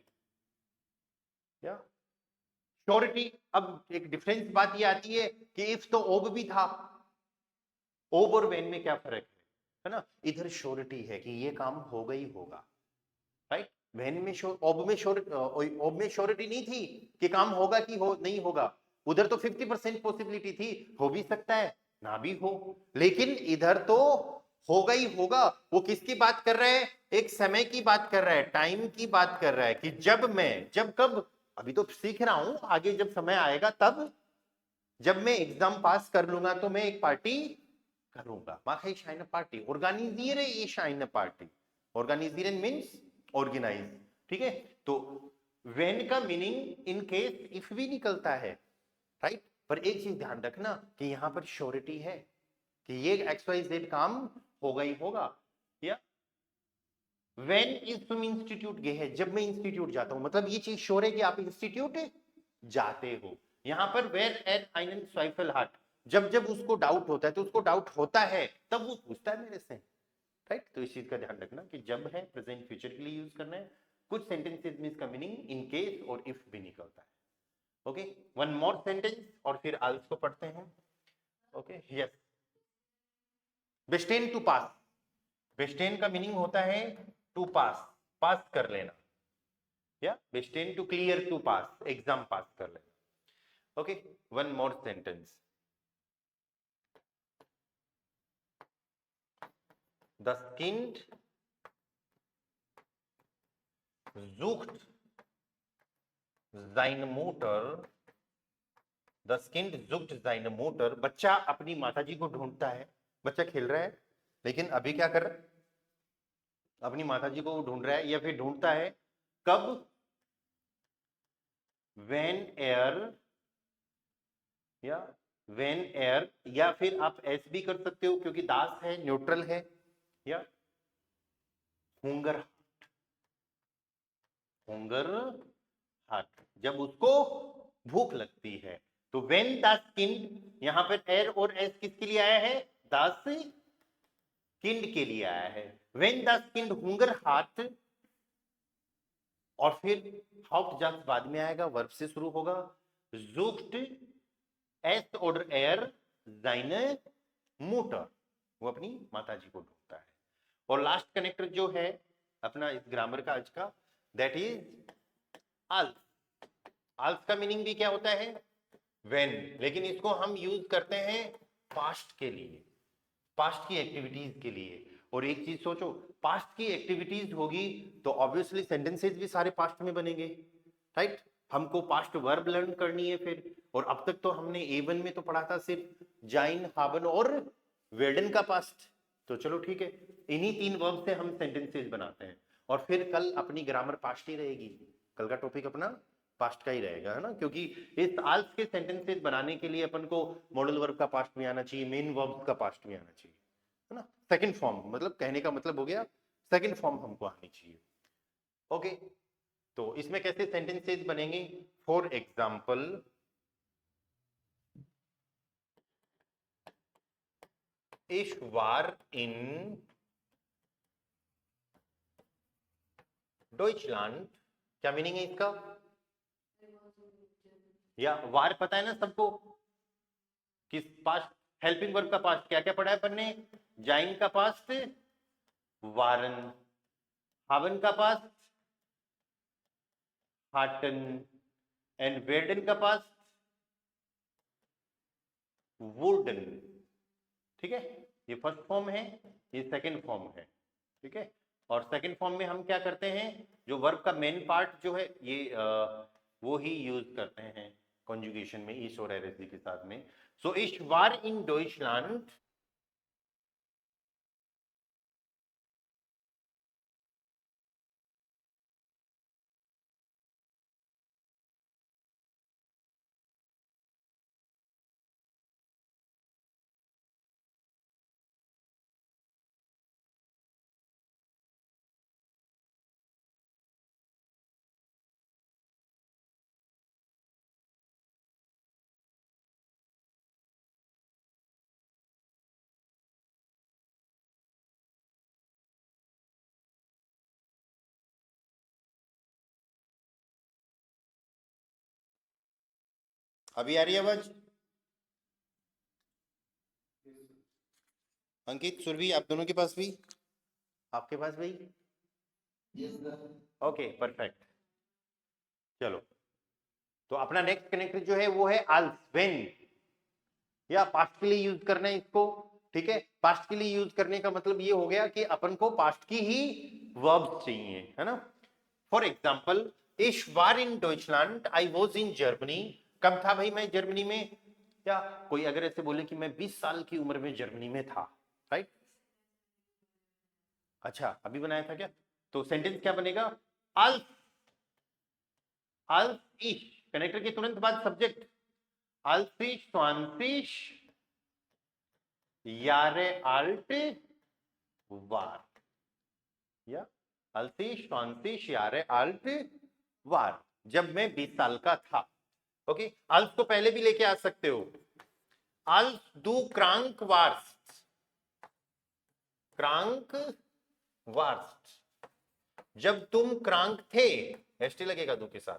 या श्योरिटी। अब एक डिफरेंस बात ये आती है कि इफ तो ओब भी था, ओब और वेन में क्या फर्क है ना, इधर श्योरिटी है कि ये काम होगा ही होगा, राइट। वेन में ओब में श्योरिटी नहीं थी कि काम होगा कि नहीं होगा, उधर तो 50% पॉसिबिलिटी थी, हो भी सकता है ना भी हो, लेकिन इधर तो होगा ही होगा। वो किसकी बात कर रहा है, एक समय की बात कर रहा है, टाइम की बात कर रहा है, कि जब कब, अभी तो सीख रहा हूं, आगे जब समय आएगा तब, जब मैं एग्जाम पास कर लूंगा तो मैं एक पार्टी करूंगा, mache ich eine Party, organisiere ich eine Party, organisieren means organize, ठीक है। तो when का मीनिंग इन केस इफ भी निकलता है, राइट। पर एक चीज ध्यान रखना कि यहां पर श्योरिटी है कि ये XYZ काम होगा ही होगा, या when इस तुम इंस्टीट्यूट गए हैं, जब मैं इंस्टीट्यूट जाता हूं, मतलब ये चीज श्योर है कि आप इंस्टीट्यूट जाते हो। यहां पर where er einen Zweifel hat, जब उसको डाउट होता है, तो उसको डाउट होता है तब वो पूछता है मेरे से, राइट। तो इस चीज का ध्यान रखना कि जब है प्रेजेंट फ्यूचर के लिए यूज करना है, कुछ सेंटेंसेस में इसका मीनिंग इन केस और इफ भी निकलता है। ओके, वन मोर सेंटेंस और फिर आल्स को पढ़ते हैं। ओके, यस, बेस्टेन टू पास, बेस्टेन का मीनिंग होता है टू पास, पास कर लेना, या बेस्टेन to clear, to pass, exam pass कर लेना। Okay, one more sentence, das Kind sucht seine Mutter, das Kind sucht seine Mutter, बच्चा अपनी माताजी को ढूंढता है, बच्चा खेल रहा है लेकिन अभी क्या कर रहा है, अपनी माताजी को ढूंढ रहा है, या फिर ढूंढता है कब, when er या वेन एयर, या फिर आप एस भी कर सकते हो क्योंकि दास है, न्यूट्रल है, या हुंगर, हुंगर हार्ट, जब उसको भूख लगती है। तो वेन द स्किन, यहां पर एयर और एस किसके लिए आया है? दास किंड के लिए आया है। वेन द स्किन हुंगर हार्ट, और फिर हाउप्टजात बाद में आएगा, वर्ब से शुरू होगा। sucht S oder air seine Mutter, वो अपनी माता जी को ढूंढता है। और लास्ट कनेक्टर जो है अपना इस ग्रामर का आज का, दैट इज आल्स। आल्स का मीनिंग भी क्या होता है? व्हेन, लेकिन इसको हम यूज करते हैं पास्ट के लिए, पास्ट की एक्टिविटीज के लिए। और एक चीज सोचो, पास्ट की एक्टिविटीज होगी तो ऑब्वियसली सेंटेंसेस भी सारे पास्ट में बनेंगे, राइट? हमको पास्ट वर्ब लर्न करनी है फिर। और अब तक तो हमने A1 में तो पढ़ा था सिर्फ जाइन, हावन और वेडन का पास्ट। तो चलो ठीक है, इन्हीं 3 वर्ब से हम सेंटेंसेस बनाते हैं। और फिर कल अपनी ग्रामर पास्ट ही रहेगी, कल का टॉपिक अपना पास्ट का ही रहेगा, है ना? क्योंकि इस आल्स के सेंटेंसेस बनाने के लिए अपन को मॉडल वर्ब का पास्ट में आना चाहिए, मेन वर्ब का पास्ट में आना चाहिए, है ना? सेकंड फॉर्म, मतलब कहने का मतलब हो गया सेकंड फॉर्म हमको आनी चाहिए। ओके, तो इसमें कैसे सेंटेंसेस बनेंगे? For example, ich war in Deutschland, क्या मीनिंग है इसका? या वार पता है ना सबको, किस पास्ट, हेल्पिंग वर्ब का पास्ट क्या क्या पढ़ा है अपन ने? जाइन का पास्ट वारन, हावन का पास्ट हाटन, एंड वेडन का पास्ट वुडन। ठीक है, ये फर्स्ट फॉर्म है, ये सेकंड फॉर्म है, ठीक है। और सेकंड फॉर्म में हम क्या करते हैं, जो वर्ब का मेन पार्ट जो है ये वो ही यूज करते हैं कॉन्जुगेशन में, इश और एरएसडी के साथ में। सो इश वार इन डॉइचलैंड, अभी आ रही है आवाज? अंकित, सुरभि, आप दोनों के पास भी, आपके पास भी? Okay, perfect. चलो, तो अपना नेक्स्ट कनेक्टर जो है वो है आल्स, व्हेन, या पास्ट के लिए यूज करना है इसको। ठीक है, पास्ट के लिए यूज करने का मतलब ये हो गया कि अपन को पास्ट की ही वर्ब्स चाहिए, है ना? फॉर एग्जाम्पल, इश वार इन Deutschland, I was in Germany. कब था भाई मैं जर्मनी में? या कोई अगर ऐसे बोले कि मैं 20 साल की उम्र में जर्मनी में था, राइट? अच्छा, अभी बनाया था क्या? तो सेंटेंस क्या बनेगा? अल्फ, अल्फ इश, कनेक्टर के तुरंत बाद सब्जेक्ट, अल्फिश, स्वानफिश, यारे आल्ट वार, या अल्फिश, स्वानफिश, यारे आल्ट वार, जब मैं 20 साल का था। ओके, अल्फ को पहले भी लेके आ सकते हो, अल्फ दू क्रांक वार्स्ट, क्रांक वार्स्ट, जब तुम क्रांक थे, एसटी लगेगा दो के साथ,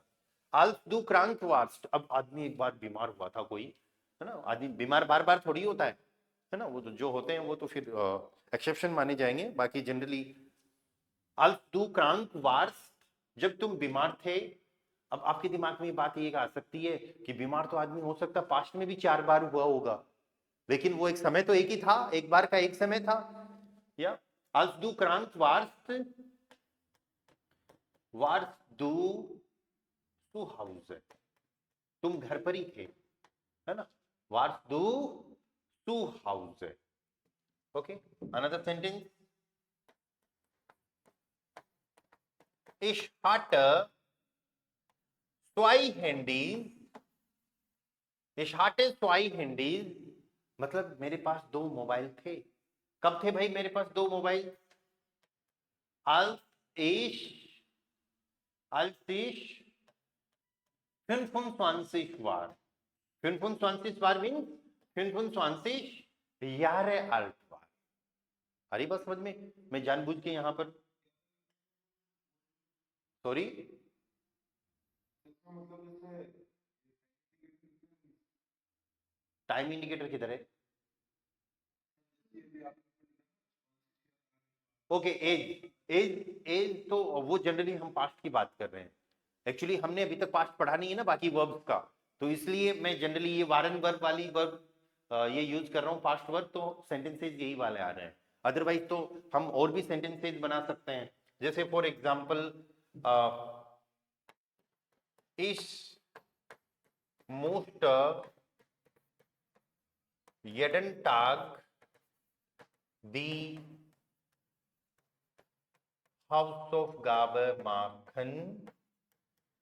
अल्फ दू क्रांक वार्स्ट। अब आदमी एक बार बीमार हुआ था कोई, है ना? आदमी बीमार बार बार थोड़ी होता है ना? वो तो जो होते हैं वो तो फिर एक्सेप्शन माने जाएंगे, बाकी जनरली अल्फ दू क्रांक वार्स्ट, जब तुम बीमार थे। अब आपके दिमाग में ये बात ये आ सकती है कि बीमार तो आदमी हो सकता है पास्ट में भी 4 बार हुआ होगा, लेकिन वो एक समय तो एक ही था, एक बार का एक समय था। या als du krank warst, warst du zu Hause, तुम घर पर ही थे, है ना? warst du zu Hause. Okay, another sentence, ich hatte 2 Handys Ich hatte zwei Handys, मतलब मेरे पास 2 मोबाइल थे। कब थे भाई मेरे पास 2 mobile? als ich als ich 25 war। 25 war means 25 Jahre alt war। आ रही बात समझ में? मैं जानबूझ के यहां पर सॉरी टाइम इंडिकेटर किधर है? ओके एज एज एज तो वो जनरली हम पास्ट की बात कर रहे हैं। एक्चुअली हमने अभी तक पास्ट पढ़ा नहीं है ना बाकी वर्ब्स का, तो इसलिए मैं जनरली ये वारन वर्ब वाली वर्ब ये यूज कर रहा हूँ पास्ट वर्ब, तो सेंटेंसेज यही वाले आ रहे हैं। अदरवाइज तो हम और भी सेंटेंसेज बना सकते हैं, जैसे फॉर एग्जांपल इस most jeden Tag die Hausaufgabe machen।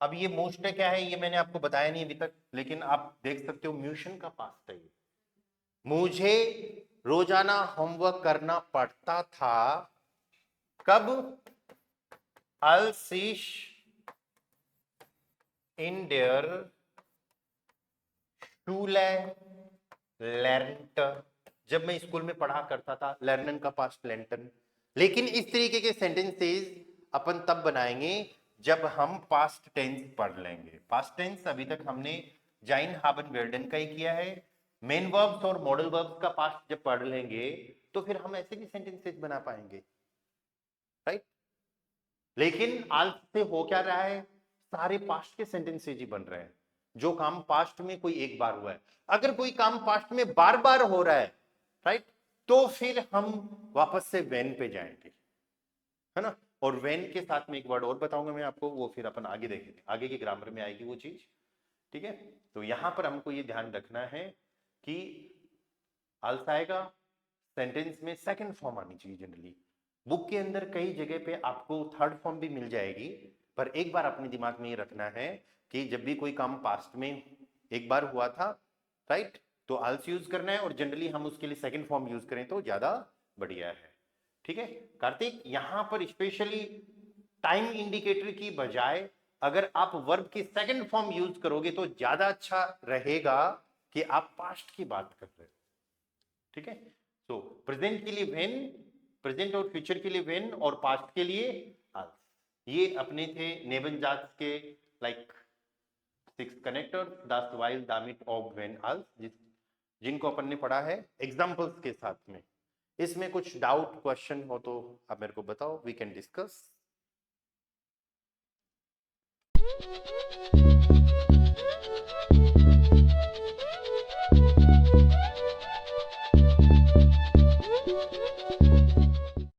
अब ये मोस्ट क्या है ये मैंने आपको बताया नहीं अभी तक, लेकिन आप देख सकते हो म्यूशन का पास्ट है ये। मुझे रोजाना होमवर्क करना पड़ता था। कब? als ich in der Schule lernte। जब मैं स्कूल में पढ़ा करता था, लर्नन का पास्ट लेंटन। लेकिन इस तरीके के सेंटेंसेस अपन तब बनाएंगे जब हम पास्ट टेंस पढ़ लेंगे। पास्ट टेंस अभी तक हमने जाइन हाबन वेल्डन का ही किया है। मेन वर्ब्स और मॉडल वर्ब्स का पास्ट जब पढ़ लेंगे तो फिर हम ऐसे भी सेंटेंसेस बना पाएंगे, राइट? लेकिन आज से हो क्या रहा है, सारे पास्ट के सेंटेंसेस ही बन रहे हैं। जो काम पास्ट में कोई एक बार हुआ है, अगर कोई काम पास्ट में बार बार हो रहा है, राइट, तो फिर हम वापस से वेन पे जाएंगे, है ना। और वेन के साथ में एक वर्ड और बताऊंगा मैं आपको, वो फिर अपन आगे देखेंगे, आगे की ग्रामर में आएगी वो चीज, ठीक है। तो यहां पर हमको ये ध्यान रखना है कि आल्स आएगा, सेंटेंस में सेकंड फॉर्म आनी चाहिए। जनरली बुक के अंदर कई जगह पे आपको थर्ड फॉर्म भी मिल जाएगी, पर एक बार अपने दिमाग में ये रखना है कि जब भी कोई काम पास्ट में एक बार हुआ था, राइट, तो आल्स यूज करना है, और जनरली हम उसके लिए सेकंड फॉर्म यूज करें तो ज्यादा बढ़िया है, ठीक है। कार्तिक, यहां पर स्पेशली टाइम इंडिकेटर की बजाय अगर आप वर्ब की सेकंड फॉर्म यूज करोगे तो ज्यादा अच्छा रहेगा कि आप पास्ट की बात कर रहे हो, ठीक है। सो प्रेजेंट के लिए व्हेन, प्रेजेंट और फ्यूचर के लिए व्हेन, और पास्ट के लिए आल्स। ये अपने थे नेबनजात के लाइक 6 कनेक्टर, दास, वाइल, दामिट, ऑब, व्हेन, आल्स, जिनको अपन ने पढ़ा है एग्जांपल्स के साथ में। इसमें कुछ डाउट क्वेश्चन हो तो आप मेरे को बताओ, वी कैन डिस्कस।